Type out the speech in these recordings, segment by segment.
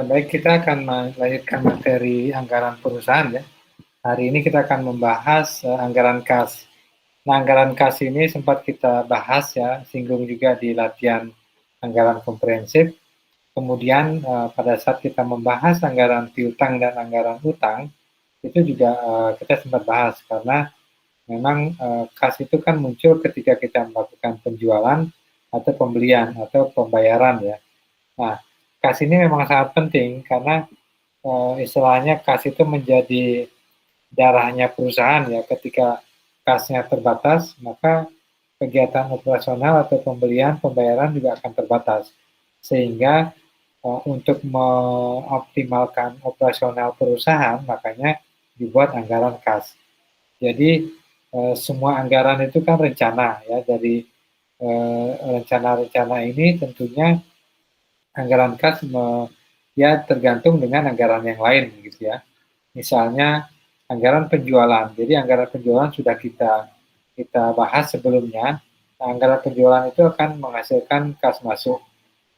Baik, kita akan melanjutkan materi anggaran perusahaan ya. Hari ini kita akan membahas anggaran kas. Nah, anggaran kas ini sempat kita bahas ya, singgung juga di latihan anggaran komprehensif. Kemudian pada saat kita membahas anggaran piutang dan anggaran utang, itu juga kita sempat bahas karena memang kas itu kan muncul ketika kita melakukan penjualan atau pembelian atau pembayaran ya. Nah, kas ini memang sangat penting karena istilahnya kas itu menjadi darahnya perusahaan ya. Ketika kasnya terbatas, maka kegiatan operasional atau pembelian, pembayaran juga akan terbatas. Sehingga untuk mengoptimalkan operasional perusahaan, makanya dibuat anggaran kas. Jadi semua anggaran itu kan rencana ya. Dari rencana-rencana ini tentunya anggaran kas ya tergantung dengan anggaran yang lain gitu ya. Misalnya anggaran penjualan. Jadi anggaran penjualan sudah kita bahas sebelumnya. Nah, anggaran penjualan itu akan menghasilkan kas masuk.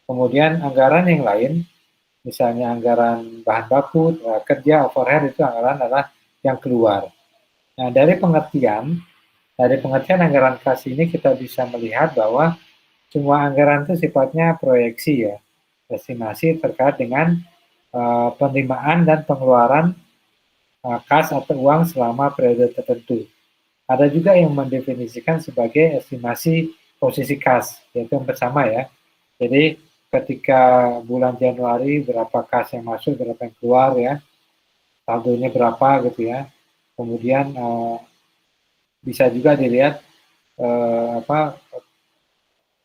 Kemudian anggaran yang lain, misalnya anggaran bahan baku, kerja, overhead itu anggaran adalah yang keluar. Nah, dari pengertian anggaran kas ini kita bisa melihat bahwa semua anggaran itu sifatnya proyeksi ya, estimasi terkait dengan penerimaan dan pengeluaran kas atau uang selama periode tertentu. Ada juga yang mendefinisikan sebagai estimasi posisi kas, yaitu yang pertama ya. Jadi ketika bulan Januari berapa kas yang masuk, berapa yang keluar ya, saldonya berapa gitu ya. Kemudian bisa juga dilihat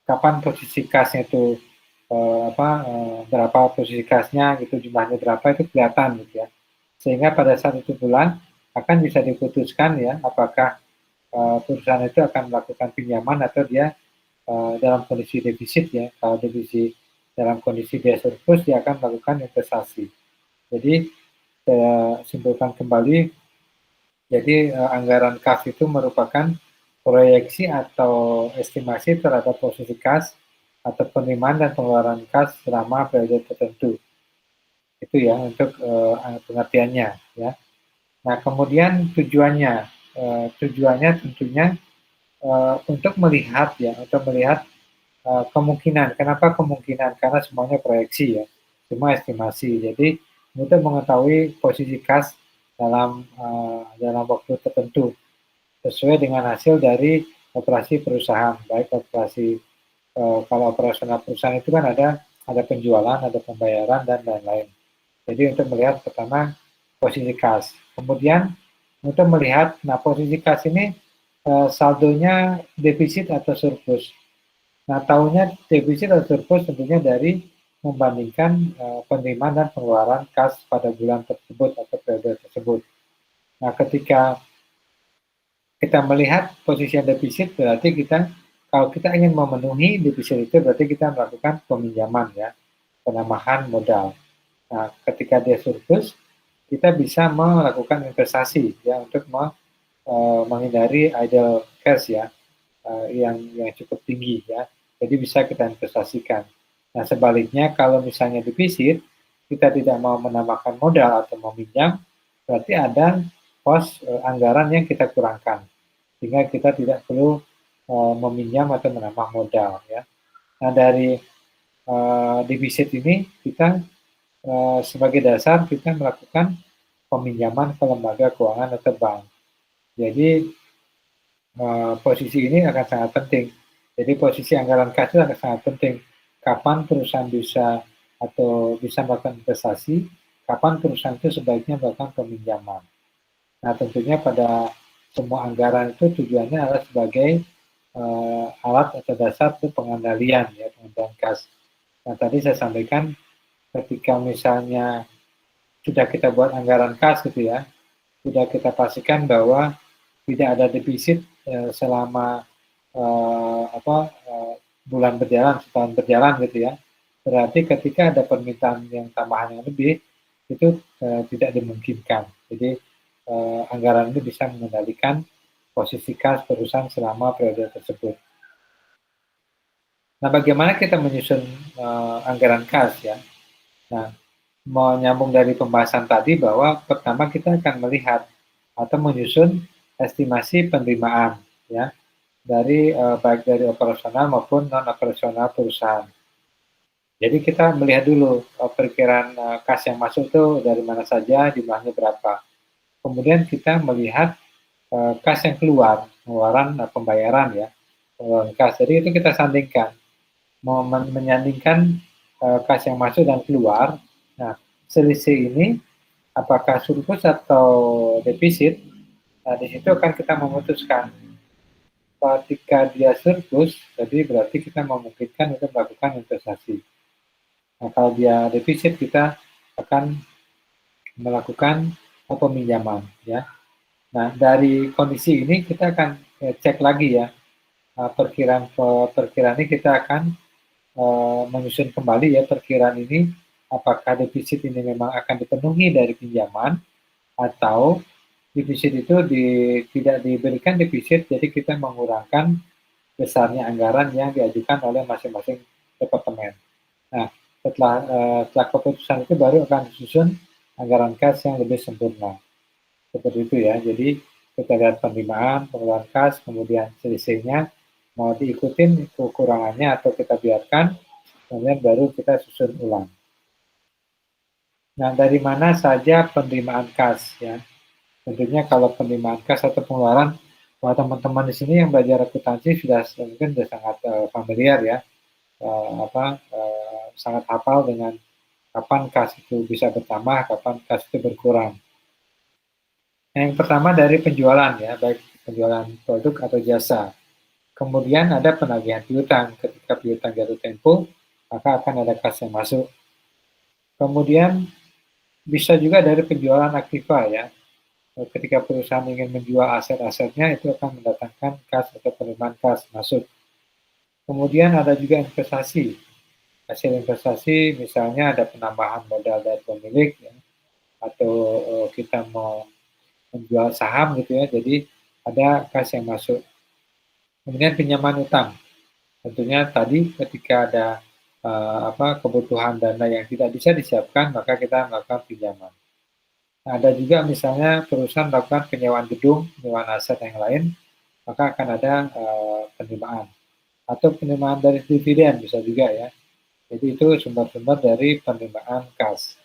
kapan posisi kasnya itu berapa posisi kasnya gitu, jumlahnya berapa itu kelihatan gitu ya. Sehingga pada saat itu bulan akan bisa diputuskan ya apakah perusahaan itu akan melakukan pinjaman atau dia dalam kondisi defisit ya. Kalau defisit dalam kondisi dia surplus, dia akan melakukan investasi. Jadi saya simpulkan kembali, jadi anggaran kas itu merupakan proyeksi atau estimasi terhadap posisi kas atau penerimaan dan pengeluaran kas selama periode tertentu. Itu ya untuk pengertiannya ya. Nah, kemudian tujuannya tentunya untuk melihat ya, untuk melihat kemungkinan. Kenapa kemungkinan? Karena semuanya proyeksi ya, semua estimasi. Jadi untuk mengetahui posisi kas dalam waktu tertentu sesuai dengan hasil dari operasi perusahaan, baik operasi kalau operasional perusahaan itu kan ada penjualan, ada pembayaran dan lain-lain. Jadi untuk melihat pertama posisi kas. Kemudian untuk melihat, nah posisi kas ini saldonya defisit atau surplus. Nah, tahunya defisit atau surplus tentunya dari membandingkan penerimaan dan pengeluaran kas pada bulan tersebut atau periode tersebut. Nah, ketika kita melihat posisi yang defisit, berarti kalau kita ingin memenuhi defisit itu, berarti kita melakukan peminjaman ya, penambahan modal. Nah, ketika dia surplus, kita bisa melakukan investasi ya untuk menghindari idle cash ya, yang cukup tinggi ya. Jadi bisa kita investasikan. Nah, sebaliknya kalau misalnya defisit, kita tidak mau menambahkan modal atau meminjam, berarti ada pos anggaran yang kita kurangkan, sehingga kita tidak perlu meminjam atau menambah modal ya. Nah, dari defisit ini kita sebagai dasar kita melakukan peminjaman ke lembaga keuangan atau bank. Jadi posisi ini akan sangat penting. Jadi posisi anggaran kas itu akan sangat penting. Kapan perusahaan bisa melakukan investasi, kapan perusahaan itu sebaiknya melakukan peminjaman. Nah, tentunya pada semua anggaran itu tujuannya adalah sebagai alat atau dasar untuk pengendalian ya, pengendalian kas. Nah, tadi saya sampaikan ketika misalnya sudah kita buat anggaran kas gitu ya, sudah kita pastikan bahwa tidak ada defisit selama bulan berjalan, setahun berjalan gitu ya. Berarti ketika ada permintaan yang tambahan yang lebih, itu tidak dimungkinkan. Jadi anggaran itu bisa mengendalikan posisi kas perusahaan selama periode tersebut. Nah, bagaimana kita menyusun anggaran kas ya? Nah, menyambung dari pembahasan tadi bahwa pertama kita akan melihat atau menyusun estimasi penerimaan ya dari baik dari operasional maupun non operasional perusahaan. Jadi kita melihat dulu perkiraan kas yang masuk itu dari mana saja, jumlahnya berapa. Kemudian kita melihat kas yang keluar, pengeluaran pembayaran ya, pengeluaran kas. Jadi itu kita sandingkan, menyandingkan kas yang masuk dan keluar. Nah, selisih ini apakah surplus atau defisit? Nah, di situ akan kita memutuskan. Ketika dia surplus, jadi berarti kita memungkinkan untuk melakukan investasi. Nah, kalau dia defisit, kita akan melakukan peminjaman, ya. Nah, dari kondisi ini kita akan cek lagi ya, perkiraan ini kita akan menyusun kembali ya perkiraan ini, apakah defisit ini memang akan dipenuhi dari pinjaman, atau defisit itu tidak diberikan defisit, jadi kita mengurangkan besarnya anggaran yang diajukan oleh masing-masing departemen. Nah, setelah keputusan itu baru akan disusun anggaran kas yang lebih sempurna. Seperti itu ya. Jadi kita lihat penerimaan, pengeluaran kas, kemudian selisihnya mau diikutin kekurangannya atau kita biarkan, kemudian baru kita susun ulang. Nah, dari mana saja penerimaan kas ya? Tentunya kalau penerimaan kas atau pengeluaran, kalau teman-teman di sini yang belajar akuntansi mungkin sudah sangat familiar ya, sangat hafal dengan kapan kas itu bisa bertambah, kapan kas itu berkurang. Yang pertama dari penjualan ya, baik penjualan produk atau jasa. Kemudian ada penagihan piutang. Ketika piutang jatuh tempo, maka akan ada kas yang masuk. Kemudian bisa juga dari penjualan aktiva ya. Ketika perusahaan ingin menjual aset-asetnya, itu akan mendatangkan kas atau penerimaan kas masuk. Kemudian ada juga investasi. Hasil investasi misalnya ada penambahan modal dari pemilik ya, atau kita mau menjual saham gitu ya, jadi ada kas yang masuk. Kemudian pinjaman utang, tentunya tadi ketika ada kebutuhan dana yang tidak bisa disiapkan, maka kita melakukan pinjaman. Nah, ada juga misalnya perusahaan melakukan penyewaan gedung, penyewaan aset yang lain, maka akan ada penerimaan. Atau penerimaan dari dividen bisa juga ya. Jadi itu sumber-sumber dari penerimaan kas.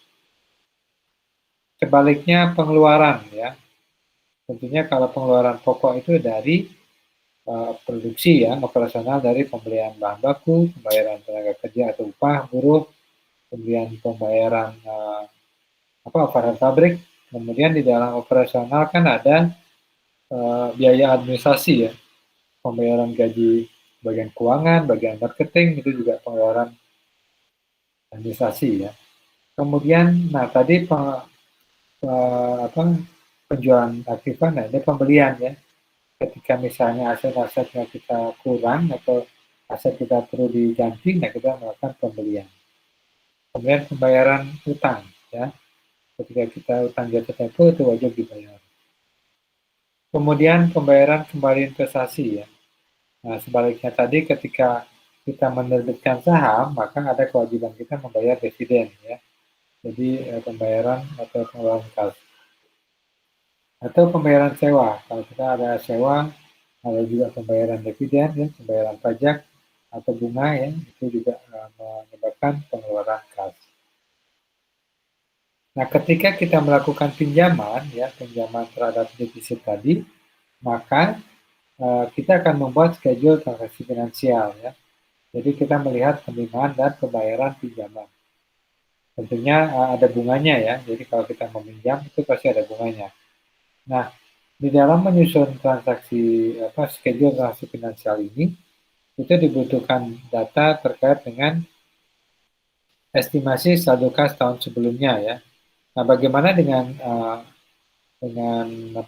Sebaliknya pengeluaran ya. Tentunya kalau pengeluaran pokok itu dari produksi ya, operasional dari pembelian bahan baku, pembayaran tenaga kerja atau upah buruh, kemudian pembayaran aparat pabrik, kemudian di dalam operasional kan ada biaya administrasi ya, pembayaran gaji bagian keuangan, bagian marketing, itu juga pengeluaran administrasi ya. Kemudian, nah tadi penjualan aktiva, nah ini pembelian ya. Ketika misalnya aset-asetnya kita kurang atau aset kita perlu diganti, nah kita melakukan pembelian. Kemudian pembayaran utang ya. Ketika kita utang jatuh tempo itu wajib dibayar. Kemudian pembayaran kembali investasi ya. Nah, sebaliknya tadi ketika kita menerbitkan saham, maka ada kewajiban kita membayar dividen ya. Jadi pembayaran atau pengeluaran kas. Atau pembayaran sewa. Kalau kita ada sewa, ada juga pembayaran dividen ya, pembayaran pajak atau bunga ya, itu juga menyebabkan pengeluaran kas. Nah, ketika kita melakukan pinjaman ya, pinjaman terhadap defisit tadi, maka kita akan membuat schedule transaksi finansial ya. Jadi kita melihat penerimaan dan pembayaran pinjaman. Tentunya ada bunganya ya. Jadi kalau kita meminjam itu pasti ada bunganya. Nah, di dalam menyusun transaksi schedule transaksi finansial ini, itu dibutuhkan data terkait dengan estimasi saldo kas tahun sebelumnya ya. Nah, bagaimana dengan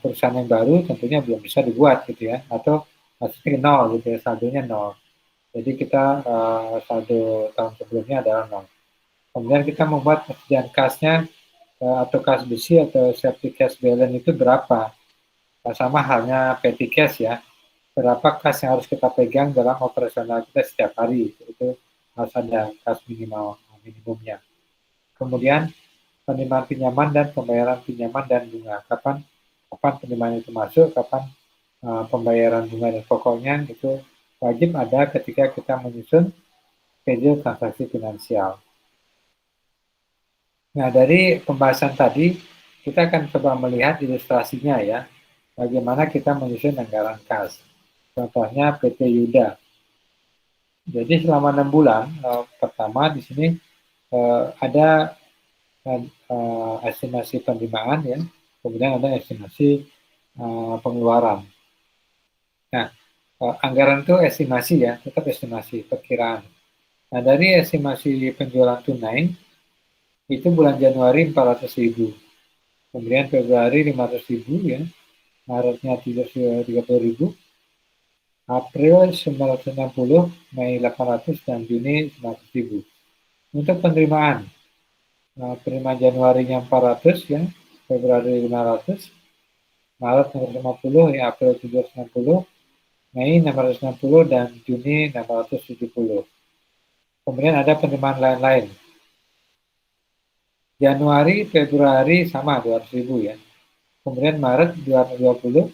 perusahaan yang baru, tentunya belum bisa dibuat gitu ya, atau maksudnya nol gitu ya, saldonya nol. Jadi kita saldo tahun sebelumnya adalah nol. Kemudian kita membuat persediaan kasnya atau kas besi atau safety cash balance itu berapa. Sama halnya petty cash ya, berapa kas yang harus kita pegang dalam operasional kita setiap hari. Itu harus ada kas minimumnya. Kemudian penerimaan pinjaman dan pembayaran pinjaman dan bunga. Kapan penerimaan itu masuk, kapan pembayaran bunga dan pokoknya itu wajib ada ketika kita menyusun schedule transaksi finansial. Nah, dari pembahasan tadi, kita akan coba melihat ilustrasinya ya, bagaimana kita menyusun anggaran kas. Contohnya PT Yuda. Jadi selama 6 bulan, pertama di sini ada estimasi penerimaan ya, kemudian ada estimasi pengeluaran. Nah, anggaran itu estimasi ya, tetap estimasi, perkiraan. Nah, dari estimasi penjualan tunai, itu bulan Januari 400.000, kemudian Februari 500.000 ya, Maretnya 330.000, April 960, Mei 800, dan Juni 900.000. Untuk penerimaan, penerimaan Januarinya 400 ya, Februari 500, Maret 650, ya, April 760, Mei 660, dan Juni 670. Kemudian ada penerimaan lain-lain. Januari, Februari sama 200.000 ya. Kemudian Maret 220,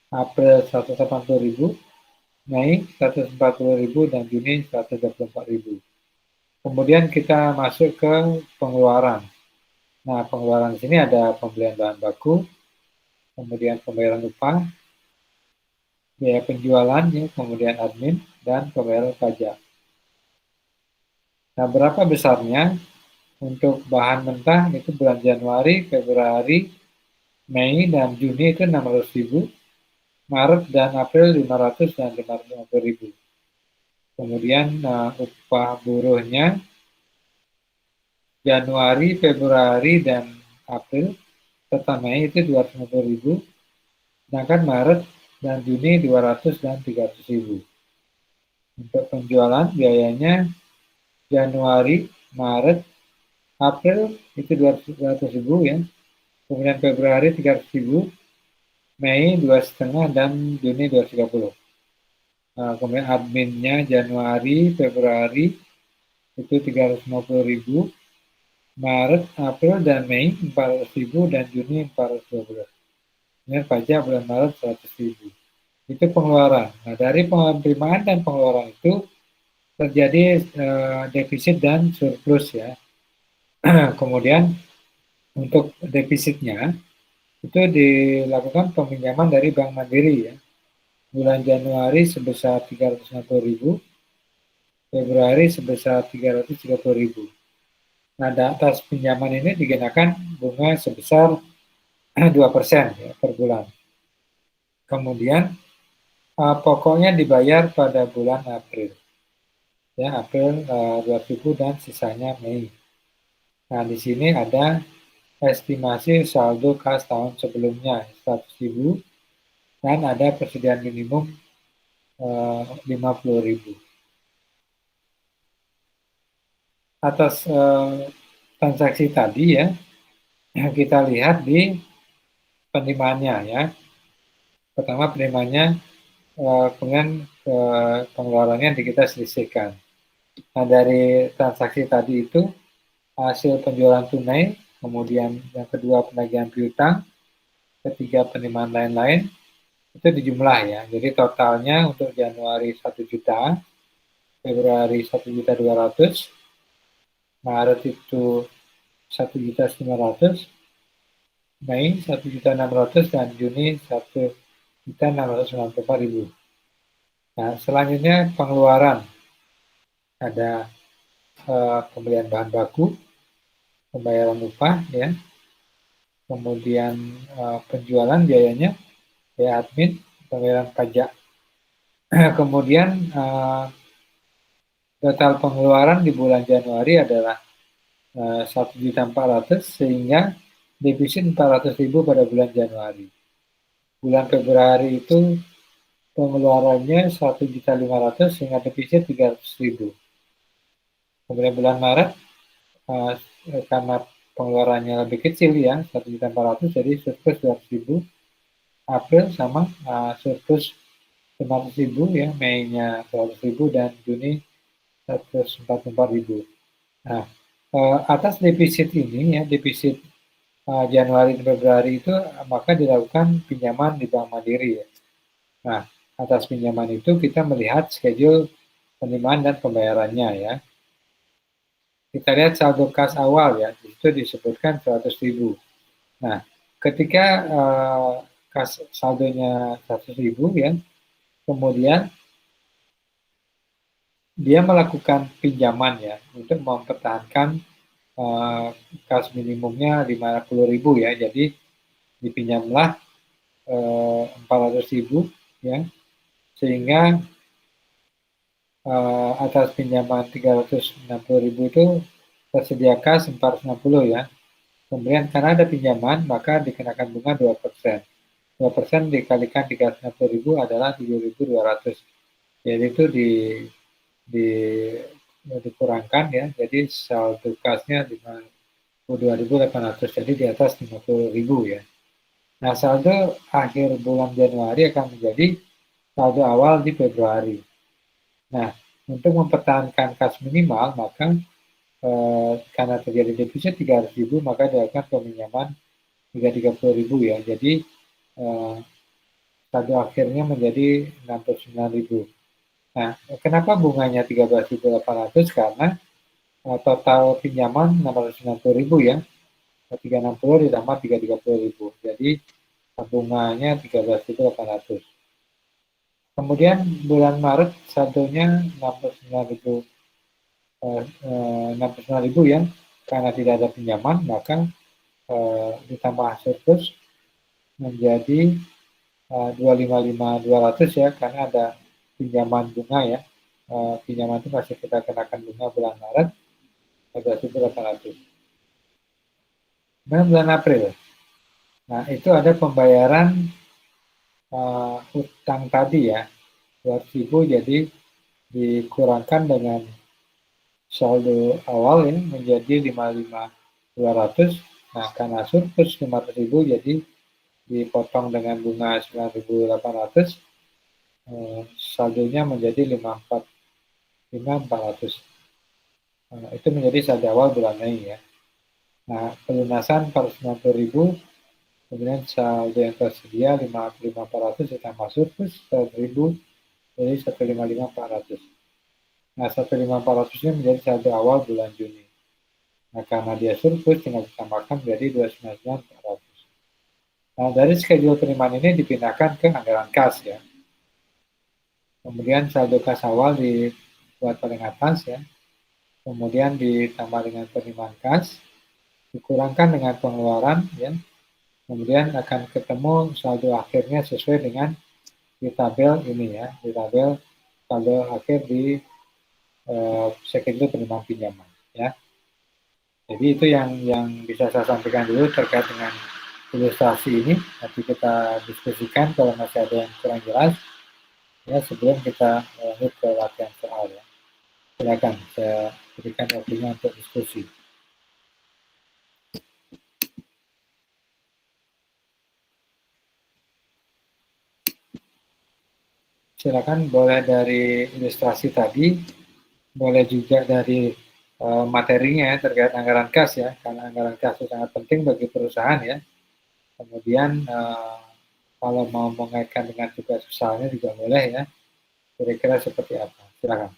April 180.000, Mei 140.000, dan Juni 124.000. Kemudian kita masuk ke pengeluaran. Nah, pengeluaran di sini ada pembelian bahan baku, kemudian pembayaran upah, biaya penjualan, ya, kemudian admin, dan pembayaran pajak. Nah, berapa besarnya? Untuk bahan mentah itu bulan Januari, Februari, Mei, dan Juni itu 600.000, Maret dan April 500 dan 550.000. Kemudian upah buruhnya Januari, Februari, dan April serta Mei itu 250.000, sedangkan Maret dan Juni 200 dan 300.000. Untuk penjualan biayanya Januari, Maret, April itu 200.000 ya, kemudian Februari 300.000, Mei 2,5, dan Juni 230. Kemudian adminnya Januari, Februari itu 350.000, Maret, April, dan Mei 400.000, dan Juni 420. Kemudian pajak bulan Maret 100.000. Itu pengeluaran. Nah, dari penerimaan dan pengeluaran itu terjadi defisit dan surplus ya. Kemudian untuk defisitnya itu dilakukan peminjaman dari Bank Mandiri ya. Bulan Januari sebesar 360.000, Februari sebesar 330.000. Nah, atas pinjaman ini dikenakan bunga sebesar 2% ya, per bulan. Kemudian pokoknya dibayar pada bulan April. Ya, April 2000 dan sisanya Mei. Nah, di sini ada estimasi saldo kas tahun sebelumnya 100.000 dan ada persediaan minimum 50.000. Atas transaksi tadi ya, kita lihat di penerimaannya ya. Pertama penerimaannya, kemudian pengeluarannya kita selisihkan. Nah, dari transaksi tadi itu hasil penjualan tunai, kemudian yang kedua penagihan piutang, ketiga penerimaan lain-lain, itu dijumlah ya. Jadi totalnya untuk Januari 1 juta, Februari 1.200.000, Maret itu 1.900.000, Mei 1.600.000, dan Juni 1.694.000. Nah, selanjutnya pengeluaran. Ada pembelian bahan baku, pembayaran upah ya, kemudian penjualan biayanya, biaya admin, pembayaran pajak. Kemudian total pengeluaran di bulan Januari adalah 1.400.000 sehingga defisit 400.000 pada bulan Januari. Bulan Februari itu pengeluarannya 1.500.000 sehingga defisit 300.000. Kemudian bulan Maret karena pengeluarannya lebih kecil ya, 1.400.000 jadi surplus 200.000. April sama surplus 500.000 ya, Mei-nya 100.000 dan Juni 144.000. Nah, Atas defisit ini ya, defisit Januari dan Februari itu maka dilakukan pinjaman di Bank Mandiri ya. Nah, atas pinjaman itu kita melihat schedule penerimaan dan pembayarannya ya. Kita lihat saldo kas awal ya, itu disebutkan 100.000. Nah, ketika kas saldonya 100.000 ya, kemudian dia melakukan pinjaman ya untuk mempertahankan kas minimumnya 50.000 ya. Jadi dipinjamlah 400.000 ya, sehingga atas pinjaman 360.000 itu tersedia kas 460 ya. Kemudian karena ada pinjaman maka dikenakan bunga 2%. 2% dikalikan 360.000 adalah 7.200. Jadi itu di dikurangkan ya. Jadi saldo kasnya 52.800. Jadi di atas 50.000 ya. Nah, saldo akhir bulan Januari akan menjadi saldo awal di Februari. Nah, untuk mempertahankan kas minimal, maka karena terjadi defisit 300.000, maka dilakukan peminjaman 330.000 ya. Jadi saldo akhirnya menjadi 69.000. Nah, kenapa bunganya 13.800? Karena total pinjaman 690.000 ya. 360 ditambah 330.000. Jadi bunganya 13.800. Kemudian bulan Maret saldonya 69.000 69.000 ya, karena tidak ada pinjaman maka ditambah surplus menjadi 255.200 ya, karena ada pinjaman bunga ya. Pinjaman itu masih kita kenakan bunga bulan Maret 11.800. Kemudian bulan April, nah itu ada pembayaran utang tadi ya, 200.000, jadi dikurangkan dengan saldo awal ya menjadi 55.200. Nah, karena surplus 500.000 jadi dipotong dengan bunga 9.800, saldonya menjadi 54.400. Itu menjadi saldo awal bulan Mei ya. Nah, pelunasan 490.000, kemudian saldo yang tersedia 55.400 ditambah surplus 1.000, jadi 155.400. Nah, 155.400 ini menjadi saldo awal bulan Juni. Nah, karena dia surplus tinggal ditambahkan menjadi 299.400. Nah, dari schedule penerimaan ini dipindahkan ke anggaran kas ya. Kemudian saldo kas awal dibuat paling atas ya. Kemudian ditambah dengan penerimaan kas, dikurangkan dengan pengeluaran ya. Kemudian akan ketemu saldo akhirnya sesuai dengan di tabel ini ya, di tabel saldo akhir di schedule penerimaan pinjaman ya. Jadi itu yang bisa saya sampaikan dulu terkait dengan ilustrasi ini. Nanti kita diskusikan kalau masih ada yang kurang jelas ya, sebelum kita lanjut ke latihan soal ya. Silakan saya berikan waktunya untuk diskusi. Silakan, boleh dari ilustrasi tadi, boleh juga dari materinya ya, terkait anggaran kas ya, karena anggaran kas itu sangat penting bagi perusahaan ya. Kemudian kalau mau mengaitkan dengan tugas usahanya juga boleh ya. Kira-kira seperti apa? Silakan.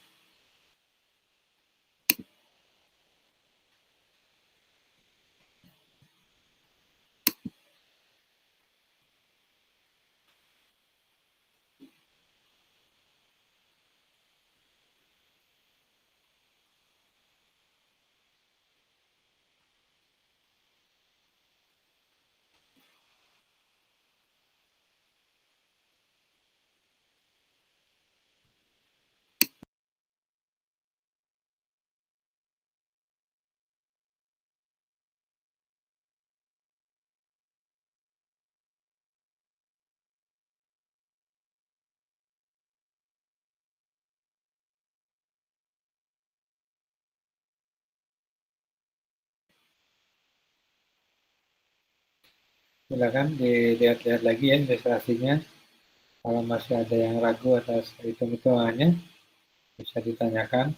Silakan dilihat-lihat lagi ya ilustrasinya. Kalau masih ada yang ragu atas hitung-hitungannya, bisa ditanyakan.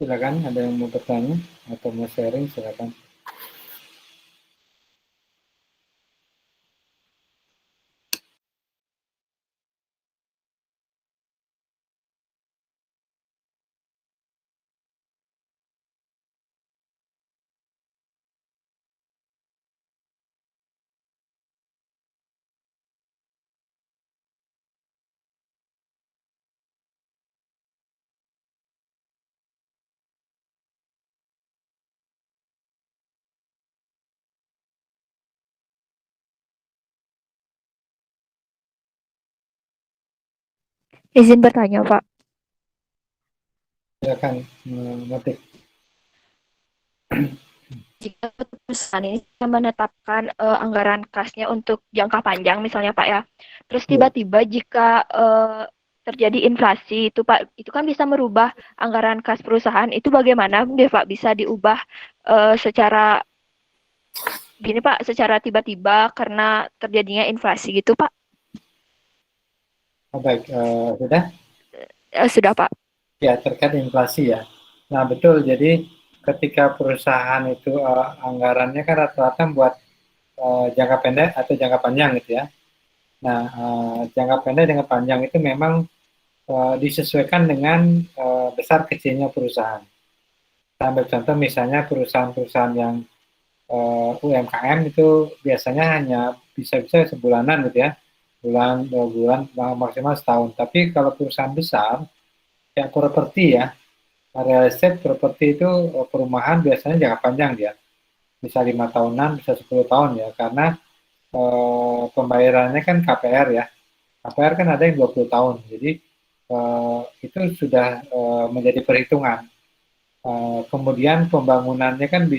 Silakan, ada yang mau bertanya atau mau sharing, silakan. Izin bertanya, Pak. Silakan mengetik. Jika perusahaan ini menetapkan anggaran kasnya untuk jangka panjang, misalnya Pak ya, terus Ya, tiba-tiba jika terjadi inflasi itu Pak, itu kan bisa merubah anggaran kas perusahaan. Itu bagaimana dia Pak bisa diubah secara gini Pak, secara tiba-tiba karena terjadinya inflasi gitu Pak? baik, sudah. Sudah Pak. Ya, terkait inflasi ya. Nah, betul. Jadi ketika perusahaan itu anggarannya kan rata-rata buat jangka pendek atau jangka panjang gitu ya. Nah, jangka pendek dengan panjang itu memang disesuaikan dengan besar kecilnya perusahaan. Kita ambil contoh misalnya perusahaan-perusahaan yang UMKM itu biasanya hanya bisa-bisa sebulanan gitu ya, bulan, 2 bulan, maksimal setahun. Tapi kalau perusahaan besar, ya properti ya, real estate properti itu perumahan biasanya jangka panjang dia, bisa 5 tahunan, bisa 10 tahun ya, karena pembayarannya kan KPR ya, KPR kan ada yang 20 tahun, jadi itu sudah menjadi perhitungan. Kemudian pembangunannya kan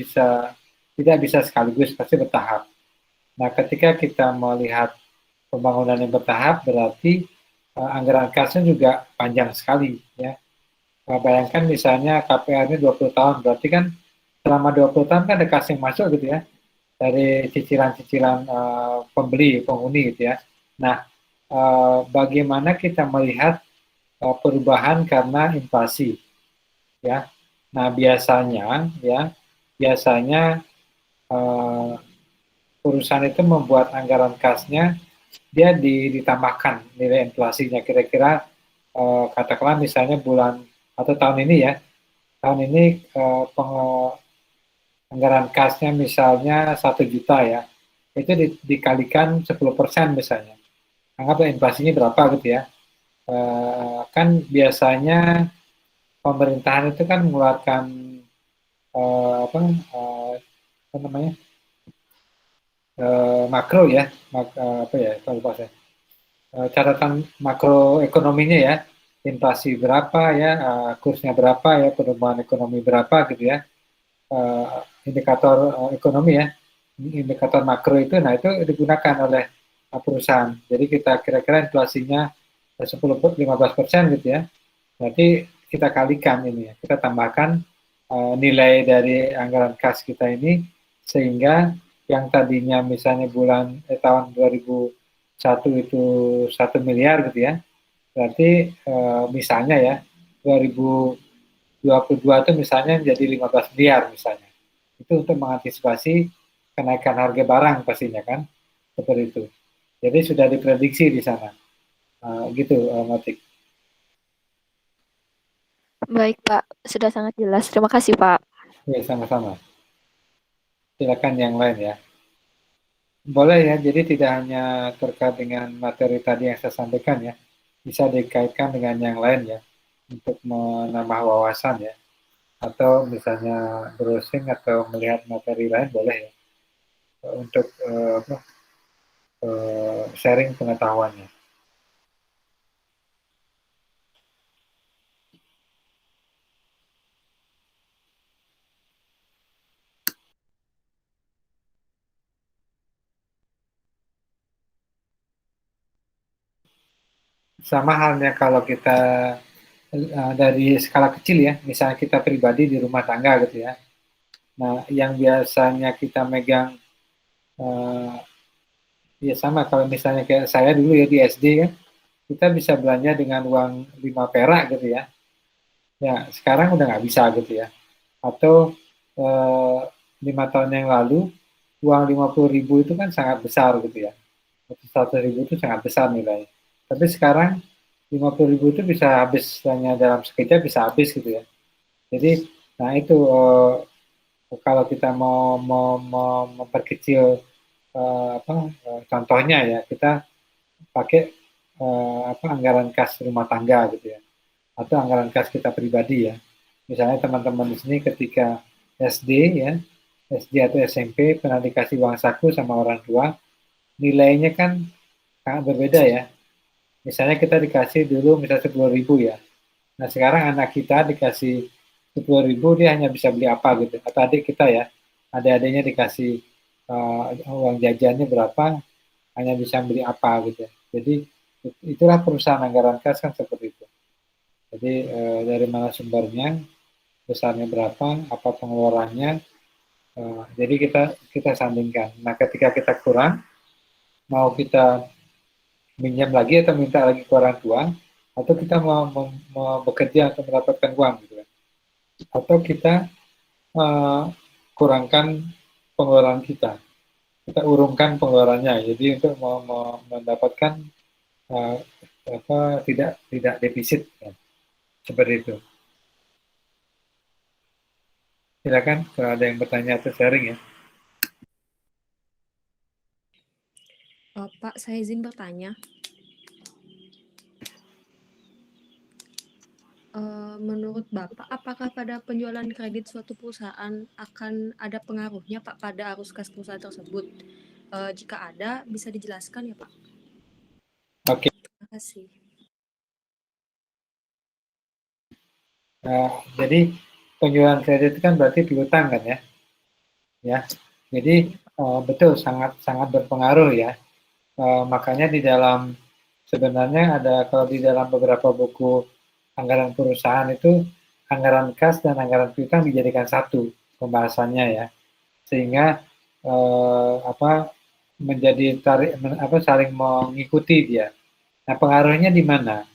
tidak bisa sekaligus, pasti bertahap. Nah, ketika kita melihat pembangunan yang bertahap, berarti anggaran kasnya juga panjang sekali ya. Bayangkan misalnya KPR-nya 20 tahun, berarti kan selama 20 tahun kan ada kas yang masuk gitu ya, dari cicilan-cicilan pembeli, penghuni gitu ya. Nah, bagaimana kita melihat perubahan karena inflasi ya. Nah, biasanya eh, perusahaan itu membuat anggaran kasnya dia ditambahkan nilai inflasinya kira-kira katakanlah misalnya bulan atau tahun ini ya, tahun ini anggaran kasnya misalnya 1 juta ya, itu dikalikan 10% misalnya, anggaplah inflasinya berapa gitu ya. Kan biasanya pemerintahan itu kan mengeluarkan apa, apa namanya, makro ya, apa ya, kalau bahasa catatan makroekonominya ya, inflasi berapa ya, kursnya berapa ya, pertumbuhan ekonomi berapa gitu ya, uh, indikator ekonomi ya, indikator makro itu, nah itu digunakan oleh perusahaan. Jadi kita kira-kira inflasinya 10-15% gitu ya, berarti kita kalikan ini ya, kita tambahkan nilai dari anggaran kas kita ini, sehingga yang tadinya misalnya tahun 2001 itu 1 miliar gitu ya, berarti misalnya ya 2022 itu misalnya menjadi 15 miliar misalnya. Itu untuk mengantisipasi kenaikan harga barang pastinya kan, seperti itu. Jadi sudah diprediksi di sana. Gitu, Matik. Baik Pak, sudah sangat jelas. Terima kasih Pak. Ya, sama-sama. Silakan yang lain ya. Boleh ya, jadi tidak hanya terkait dengan materi tadi yang saya sampaikan ya, bisa dikaitkan dengan yang lain ya, untuk menambah wawasan ya, atau misalnya browsing atau melihat materi lain boleh ya, untuk sharing pengetahuannya. Sama halnya kalau kita dari skala kecil ya, misalnya kita pribadi di rumah tangga gitu ya. Nah, yang biasanya kita megang, eh, ya sama kalau misalnya kayak saya dulu ya di SD kan, kita bisa belanja dengan uang 5 perak gitu ya. Ya, sekarang udah nggak bisa gitu ya. Atau 5 tahun yang lalu, uang 50.000 itu kan sangat besar gitu ya. Atau 100.000 itu sangat besar nilainya. Tapi sekarang 50.000 itu bisa habis hanya dalam sekejap bisa habis gitu ya. Jadi, nah itu kalau kita mau memperkecil contohnya ya kita pakai anggaran kas rumah tangga gitu ya, atau anggaran kas kita pribadi ya. Misalnya teman-teman di sini ketika SD ya, SD atau SMP pernah dikasih uang saku sama orang tua, nilainya kan sangat berbeda ya. Misalnya kita dikasih dulu misalnya 10.000 ya. Nah sekarang anak kita dikasih 10.000 dia hanya bisa beli apa gitu. Atau adik kita ya, adik-adiknya dikasih uang jajannya berapa, hanya bisa beli apa gitu. Jadi itulah perusahaan anggaran kas kan seperti itu. Jadi dari mana sumbernya, besarnya berapa, apa pengeluarannya. Jadi kita sandingkan. Nah ketika kita kurang, mau kita minjam lagi atau minta lagi ke orang tua, atau kita mau bekerja untuk mendapatkan uang gitu kan. Atau kita uh, kurangkan pengeluaran kita urungkan pengeluarannya. Jadi untuk mendapatkan uh, tidak defisit ya. Seperti itu. Silakan kalau ada yang bertanya atau sharing ya. Pak, saya izin bertanya. Menurut Bapak, apakah pada penjualan kredit suatu perusahaan akan ada pengaruhnya Pak pada arus kas perusahaan tersebut? Jika ada, bisa dijelaskan ya Pak? Oke. Terima kasih. Jadi penjualan kredit itu kan berarti piutang kan ya. Ya. Jadi betul sangat sangat berpengaruh ya. Makanya di dalam sebenarnya ada kalau di dalam beberapa buku anggaran perusahaan itu anggaran kas dan anggaran piutang dijadikan satu pembahasannya ya, sehingga menjadi saling mengikuti dia. Nah pengaruhnya di mana?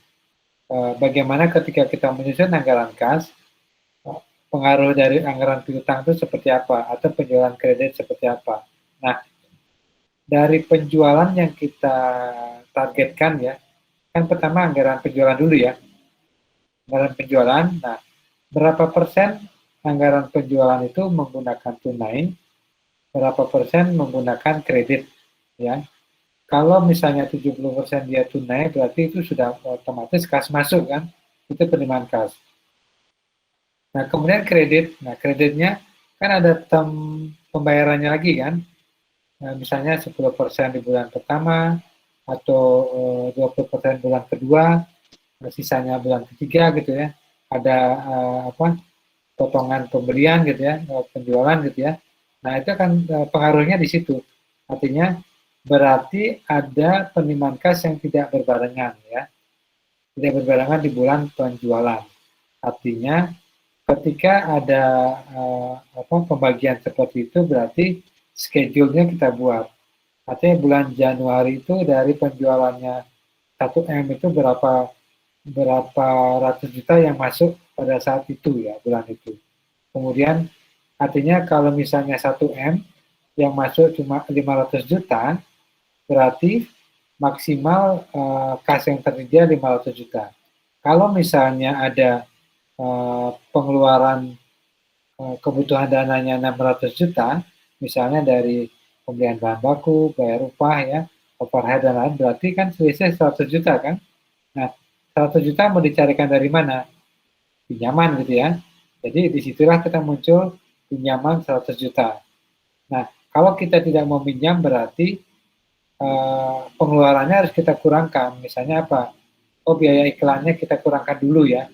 Bagaimana ketika kita menyusun anggaran kas, pengaruh dari anggaran piutang itu seperti apa atau penjualan kredit seperti apa? Nah dari penjualan yang kita targetkan ya, kan pertama anggaran penjualan dulu ya, anggaran penjualan. Nah, berapa persen anggaran penjualan itu menggunakan tunai, berapa persen menggunakan kredit ya. Kalau misalnya 70% dia tunai, berarti itu sudah otomatis kas masuk kan, itu penerimaan kas. Nah, kemudian kredit, nah kreditnya kan ada pembayarannya lagi kan, nah, misalnya 10% di bulan pertama, atau 20% bulan kedua, sisanya bulan ketiga gitu ya, ada potongan pembelian gitu ya, penjualan gitu ya. Nah itu kan pengaruhnya di situ. Artinya berarti ada penerimaan kas yang tidak berbarengan ya, tidak berbarengan di bulan penjualan. Artinya ketika ada pembagian seperti itu berarti schedule-nya kita buat. Artinya bulan Januari itu dari penjualannya 1M itu berapa ratus juta yang masuk pada saat itu ya, bulan itu. Kemudian artinya kalau misalnya 1M yang masuk cuma 500 juta, berarti maksimal kas yang tersedia 500 juta. Kalau misalnya ada pengeluaran kebutuhan dananya 600 juta, misalnya dari pembelian bahan baku, bayar upah ya, overhead dan lain, berarti kan selisih 100 juta kan. Nah, 100 juta mau dicarikan dari mana? Pinjaman gitu ya. Jadi disitulah kita muncul pinjaman 100 juta. Nah, kalau kita tidak mau pinjam berarti pengeluarannya harus kita kurangkan. Misalnya apa? Oh, biaya iklannya kita kurangkan dulu ya.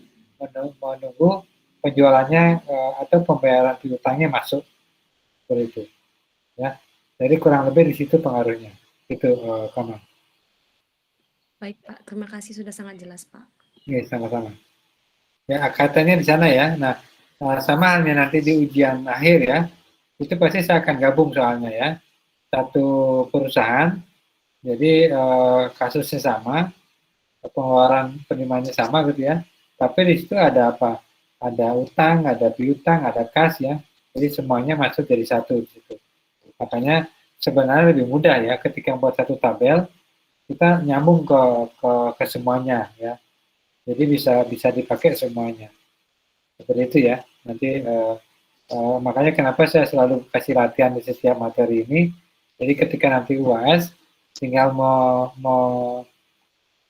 Menunggu penjualannya atau pembayaran piutangnya masuk. Seperti itu. Ya. Jadi kurang lebih di situ pengaruhnya. Itu Kamal. Baik Pak, terima kasih sudah sangat jelas Pak. Iya, sama-sama. Ya, katanya di sana ya. Nah, sama halnya nanti di ujian akhir ya, itu pasti saya akan gabung soalnya ya. Satu perusahaan, jadi kasusnya sama, pengeluaran penerimaannya sama gitu ya. Tapi di situ ada apa? ada utang, ada piutang, ada kas ya. Jadi semuanya masuk jadi satu gitu. Makanya sebenarnya lebih mudah ya ketika membuat satu tabel kita nyambung ke semuanya ya. Jadi bisa bisa dipakai semuanya. Seperti itu ya. Nanti makanya kenapa saya selalu kasih latihan di setiap materi ini. Jadi ketika nanti UAS tinggal mau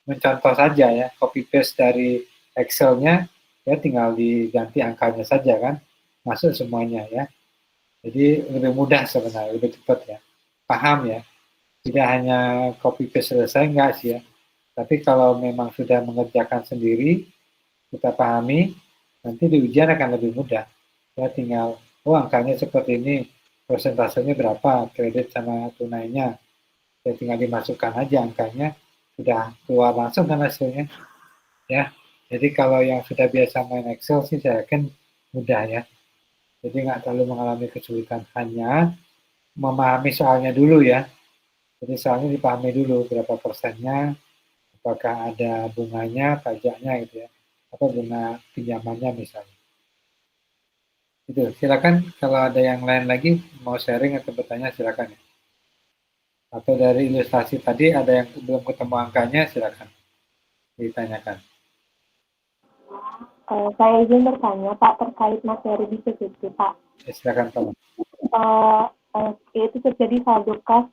mencontoh saja ya, copy paste dari Excel-nya, ya tinggal diganti angkanya saja kan, masuk semuanya ya. Jadi lebih mudah sebenarnya, lebih cepat ya. Paham ya, tidak hanya copy paste selesai, enggak sih ya. Tapi kalau memang sudah mengerjakan sendiri, kita pahami, nanti di ujian akan lebih mudah. Ya tinggal, oh angkanya seperti ini, persentasenya berapa, kredit sama tunainya, ya tinggal dimasukkan aja angkanya, sudah keluar langsung kan hasilnya. Ya, jadi kalau yang sudah biasa main Excel sih saya yakin mudah ya. Jadi nggak terlalu mengalami kesulitan, hanya memahami soalnya dulu ya. Jadi soalnya dipahami dulu berapa persennya, apakah ada bunganya, pajaknya gitu ya, atau bunga pinjamannya misalnya. Itu, silakan kalau ada yang lain lagi mau sharing atau bertanya silakan ya. Atau dari ilustrasi tadi ada yang belum ketemu angkanya silakan ditanyakan. Saya izin bertanya, Pak, terkait materi di PPT, Pak. Silakan tolong. Itu terjadi saldo kas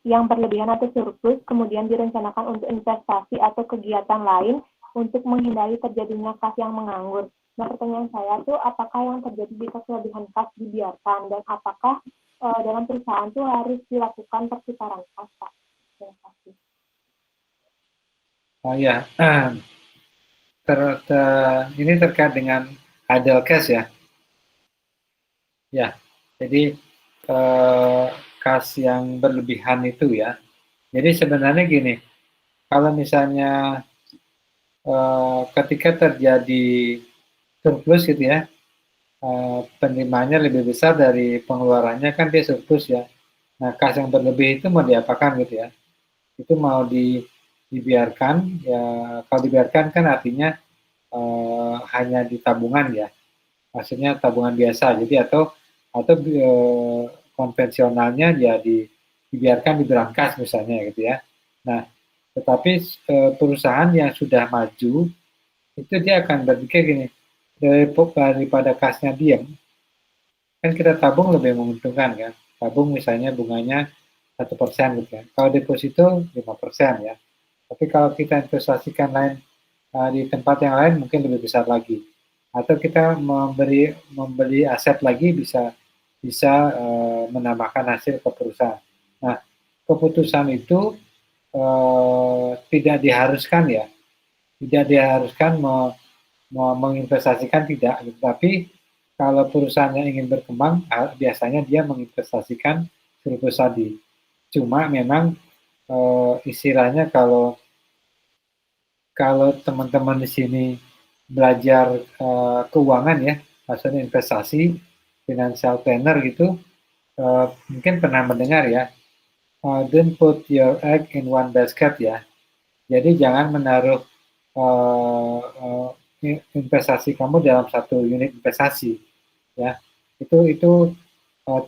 yang berlebihan atau surplus, kemudian direncanakan untuk investasi atau kegiatan lain untuk menghindari terjadinya kas yang menganggur. Nah, pertanyaan saya tuh, apakah yang terjadi jika kelebihan kas dibiarkan, dan apakah dalam perusahaan tuh harus dilakukan perputaran kas, Pak? Terima kasih. Oh ya, ini terkait dengan idle cash ya. Ya, jadi kas yang berlebihan itu ya. Jadi sebenarnya gini, kalau misalnya ketika terjadi surplus gitu ya, penerimaannya lebih besar dari pengeluarannya kan dia surplus ya. Nah, kas yang berlebih itu mau diapakan gitu ya? Itu mau dibiarkan ya. Kalau dibiarkan kan artinya hanya di tabungan ya, maksudnya tabungan biasa. Jadi atau konvensionalnya ya dibiarkan di berangkas misalnya gitu ya. Nah, tetapi perusahaan yang sudah maju itu dia akan berpikir gini, daripada kasnya diam, kan kita tabung lebih menguntungkan kan. Tabung misalnya bunganya 1% gitu ya. Kalau deposito 5% ya. Tapi kalau kita investasikan lain di tempat yang lain mungkin lebih besar lagi. Atau kita membeli aset lagi bisa menambahkan hasil ke perusahaan. Nah, keputusan itu tidak diharuskan ya, tidak diharuskan menginvestasikan tidak, tapi kalau perusahaannya ingin berkembang, biasanya dia menginvestasikan surplus tadi. Cuma memang istilahnya kalau teman-teman di sini belajar keuangan ya, maksudnya investasi, financial planner gitu, mungkin pernah mendengar ya, don't put your egg in one basket ya. Jadi jangan menaruh investasi kamu dalam satu unit investasi ya. Itu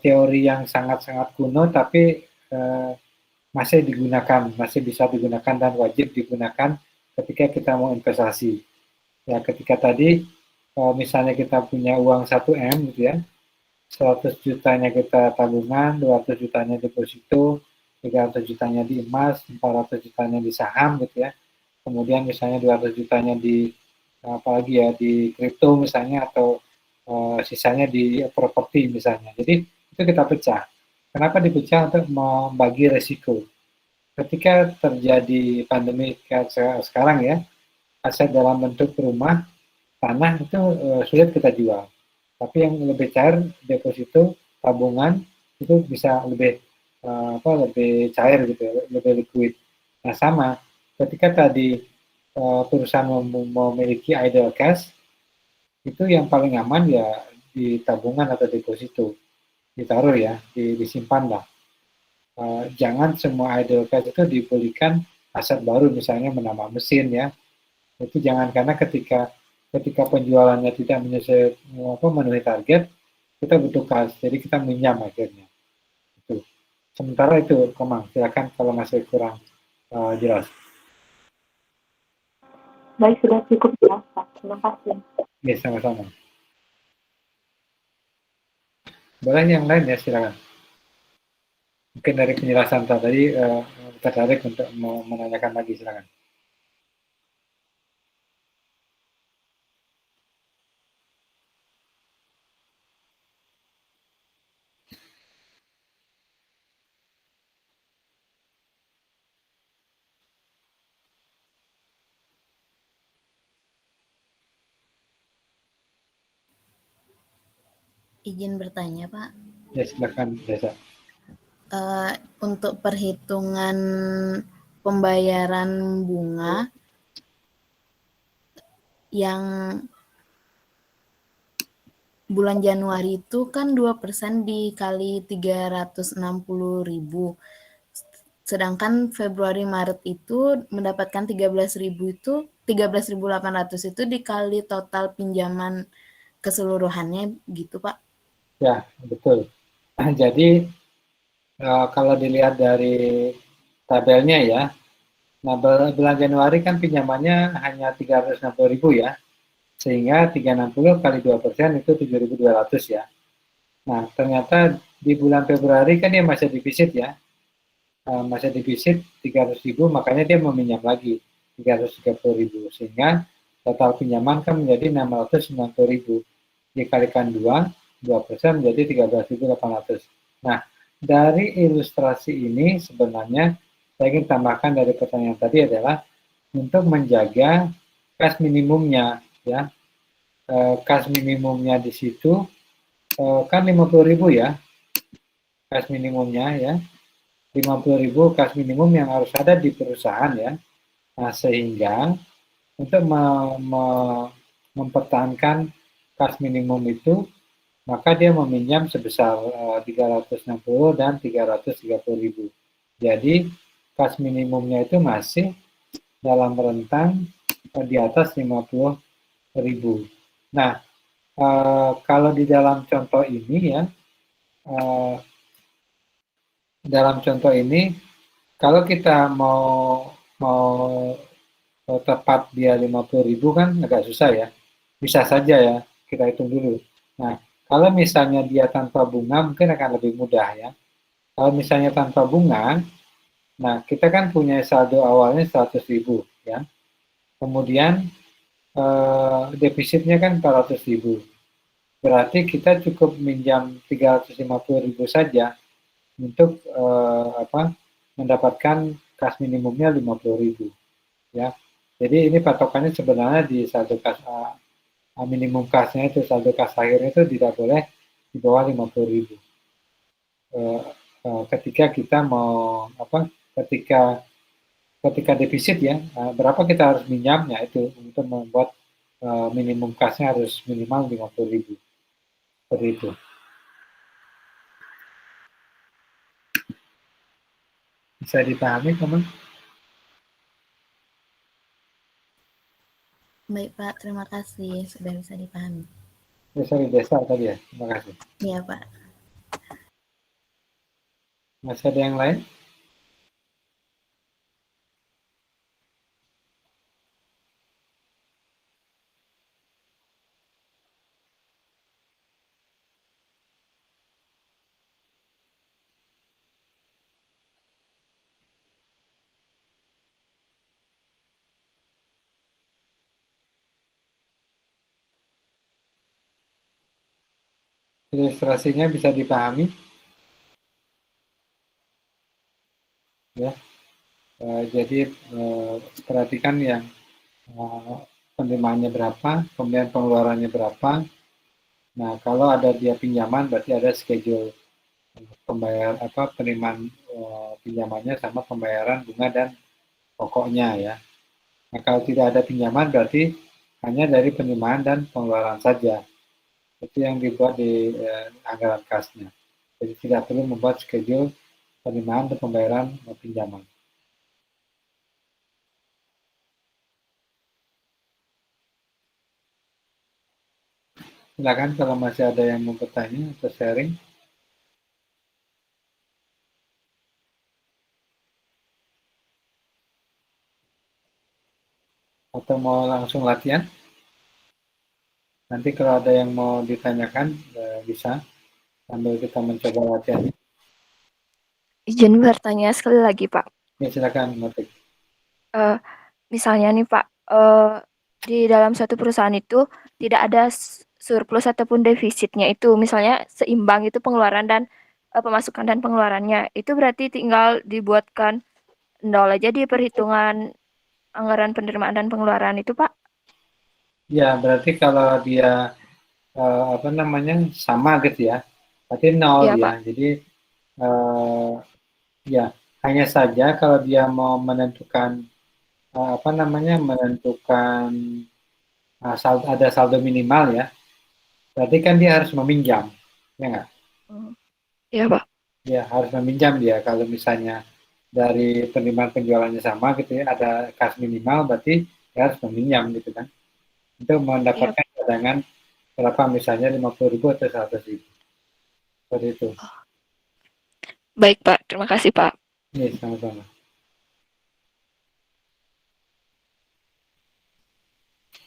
teori yang sangat-sangat kuno tapi masih digunakan, masih bisa digunakan dan wajib digunakan ketika kita mau investasi. Ya, ketika tadi misalnya kita punya uang 1M gitu ya, 100 jutanya kita tabungan, 200 jutanya deposito, 300 jutanya di emas, 400 jutanya di saham gitu ya. Kemudian misalnya 200 jutanya di apalagi ya di kripto misalnya, atau sisanya di properti misalnya. Jadi itu kita pecah. Kenapa dipecah? Untuk membagi resiko. Ketika terjadi pandemi kayak sekarang ya, aset dalam bentuk rumah, tanah itu sulit kita jual. Tapi yang lebih cair, deposito, tabungan itu bisa lebih lebih cair gitu, lebih liquid. Nah sama, ketika tadi perusahaan memiliki idle cash, itu yang paling aman ya di tabungan atau deposito, ditaruh ya, disimpan lah. Jangan semua idle cash itu dipulihkan aset baru, misalnya menambah mesin ya. Itu jangan, karena ketika ketika penjualannya tidak memenuhi target, kita butuh kas, jadi kita minjam akhirnya. Itu. Sementara itu, Komang, silakan kalau masih kurang jelas. Baik, sudah cukup jelas, Pak. Terima kasih. Ya, sama-sama. Boleh yang lain ya, silakan. Mungkin dari penjelasan tadi tertarik untuk menanyakan lagi, silakan. Izin bertanya, Pak. Ya, silakan, Desa. Untuk perhitungan pembayaran bunga yang bulan Januari itu kan 2% dikali 360.000. Sedangkan Februari Maret itu mendapatkan 13.000 itu 13.800 itu dikali total pinjaman keseluruhannya gitu, Pak. Ya, betul. Jadi kalau dilihat dari tabelnya ya, nah bulan Januari kan pinjamannya hanya 360.000 ya, sehingga 360 kali 2% itu 7.200 ya. Nah, ternyata di bulan Februari kan dia masih defisit ya, masih defisit 300.000, makanya dia meminjam lagi 330.000, sehingga total pinjaman kan menjadi 690.000, dikalikan 2% menjadi 13.800. Nah, dari ilustrasi ini sebenarnya saya ingin tambahkan dari pertanyaan tadi adalah untuk menjaga kas minimumnya ya. Kas minimumnya di situ kan 50.000 ya, kas minimumnya ya. 50.000 kas minimum yang harus ada di perusahaan ya. Nah, sehingga untuk mempertahankan kas minimum itu, maka dia meminjam sebesar 360 dan 330.000. Jadi kas minimumnya itu masih dalam rentang di atas 50.000. Nah, kalau di dalam contoh ini ya, dalam contoh ini kalau kita mau tepat dia 50.000 kan agak susah ya. Bisa saja ya, kita hitung dulu. Nah, kalau misalnya dia tanpa bunga mungkin akan lebih mudah ya. Kalau misalnya tanpa bunga, nah kita kan punya saldo awalnya 100.000 ya. Kemudian defisitnya kan 400.000. Berarti kita cukup minjam 350.000 saja untuk mendapatkan kas minimumnya 50.000 ya. Jadi ini patokannya sebenarnya di saldo kas minimum kasnya itu, saldo kas akhirnya itu tidak boleh di bawah 50.000. Ketika kita mau ketika defisit ya, berapa kita harus minjamnya itu untuk membuat minimum kasnya harus minimal 50.000. Seperti itu. Bisa dipahami, teman? Baik, Pak. Terima kasih. Sudah bisa dipahami. Sorry, Desa tadi ya. Terima kasih. Iya, Pak. Masih ada yang lain? Ilustrasinya bisa dipahami? Ya. Jadi perhatikan yang penerimaannya berapa, kemudian pengeluarannya berapa. Nah, kalau ada dia pinjaman berarti ada schedule pembayar penerimaan pinjamannya sama pembayaran bunga dan pokoknya ya. Nah, kalau tidak ada pinjaman berarti hanya dari penerimaan dan pengeluaran saja. Itu yang dibuat di anggaran kasnya. Jadi tidak perlu membuat schedule penerimaan dan pembayaran pinjaman. Silakan kalau masih ada yang mau bertanya atau sharing. Atau mau langsung latihan? Nanti kalau ada yang mau ditanyakan, bisa sambil kita mencoba latihan. Izin bertanya sekali lagi, Pak. Ya, silakan, Motik. Eh, Misalnya nih, Pak, di dalam suatu perusahaan itu tidak ada surplus ataupun defisitnya itu, misalnya seimbang itu pengeluaran dan pemasukan dan pengeluarannya. Itu berarti tinggal dibuatkan nol aja di perhitungan anggaran penerimaan dan pengeluaran itu, Pak. Ya, berarti kalau dia apa namanya sama gitu ya, berarti nol Iya, ya. Pak. Jadi ya hanya saja kalau dia mau menentukan apa namanya menentukan ada saldo minimal ya, berarti kan dia harus meminjam, ya nggak? Hmm. Iya, Pak. Ya harus meminjam dia. Kalau misalnya dari penerimaan penjualannya sama gitu ya, ada kas minimal, berarti dia harus meminjam gitu kan, untuk Iya. mendapatkan cadangan berapa misalnya 50.000 atau 100.000 seperti itu. Baik, Pak. Terima kasih, Pak. Ini sama-sama.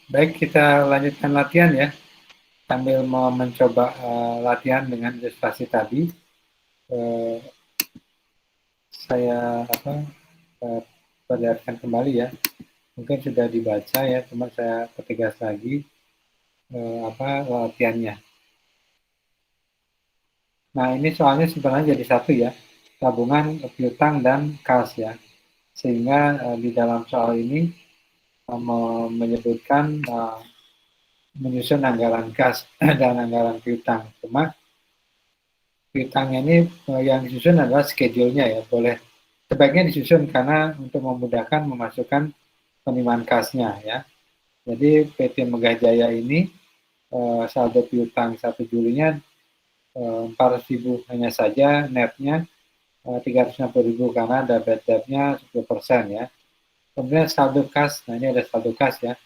Baik, kita lanjutkan latihan ya. Sambil mau mencoba latihan dengan ilustrasi tadi, uh, saya perlihatkan kembali ya. Mungkin sudah dibaca ya, cuma saya pertegas lagi latihannya. Nah, ini soalnya sebenarnya jadi satu ya, tabungan, piutang, dan kas ya. Sehingga di dalam soal ini menyebutkan menyusun anggaran kas dan anggaran piutang. Cuma piutangnya ini yang disusun adalah schedule-nya ya, boleh sebaiknya disusun karena untuk memudahkan memasukkan penerimaan kasnya ya. Jadi PT Megah Jaya ini saldo piutang 1 Julinya 400.000 hanya saja, netnya 360.000 karena ada bad debt-nya 10% ya. Kemudian saldo kas, nah ini ada saldo kas ya,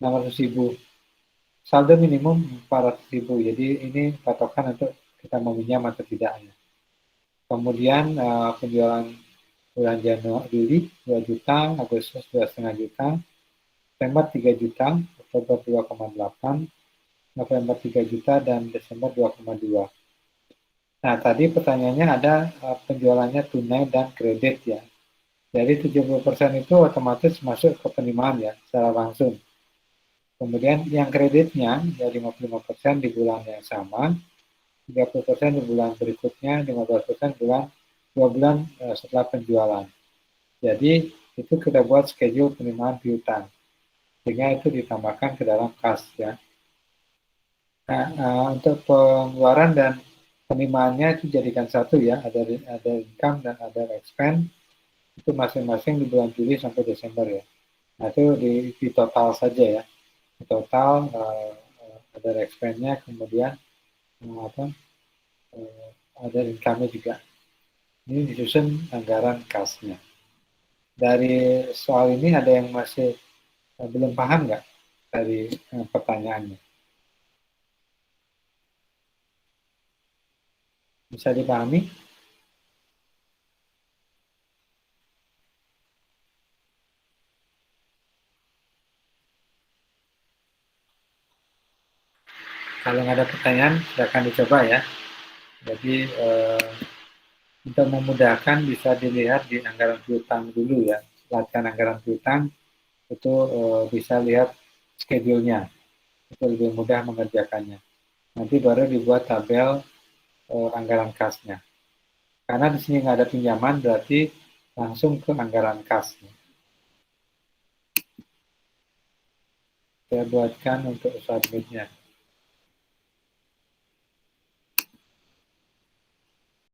600.000. Saldo minimum 400.000, jadi ini patokan untuk kita meminjam atau tidaknya. Kemudian penjualan bulan Januari, Juli 2 juta, Agustus 2,5 juta, September 3 juta, Oktober 2,8, November 3 juta, dan Desember 2,2. Nah, tadi pertanyaannya ada penjualannya tunai dan kredit ya. Jadi 70% itu otomatis masuk ke penerimaan ya, secara langsung. Kemudian yang kreditnya ya 55% di bulan yang sama, 30% di bulan berikutnya, 15% bulan 2 bulan setelah penjualan. Jadi itu kita buat schedule penerimaan piutang, sehingga itu ditambahkan ke dalam kas ya. Nah, untuk pengeluaran dan penerimaannya itu jadikan satu ya, ada income dan ada expense, itu masing-masing di bulan Juli sampai Desember ya. Nah itu di total saja ya, di total ada expense-nya, kemudian apa, ada income-nya juga. Ini disusun anggaran kasnya. Dari soal ini ada yang masih belum paham nggak dari pertanyaannya? Bisa dipahami? Kalau nggak ada pertanyaan, silakan dicoba ya. Jadi untuk memudahkan bisa dilihat di anggaran piutang dulu ya. Latihan anggaran piutang itu bisa lihat schedule-nya. Itu lebih mudah mengerjakannya. Nanti baru dibuat tabel anggaran kasnya. Karena di sini nggak ada pinjaman, berarti langsung ke anggaran kasnya. Saya buatkan untuk submitnya.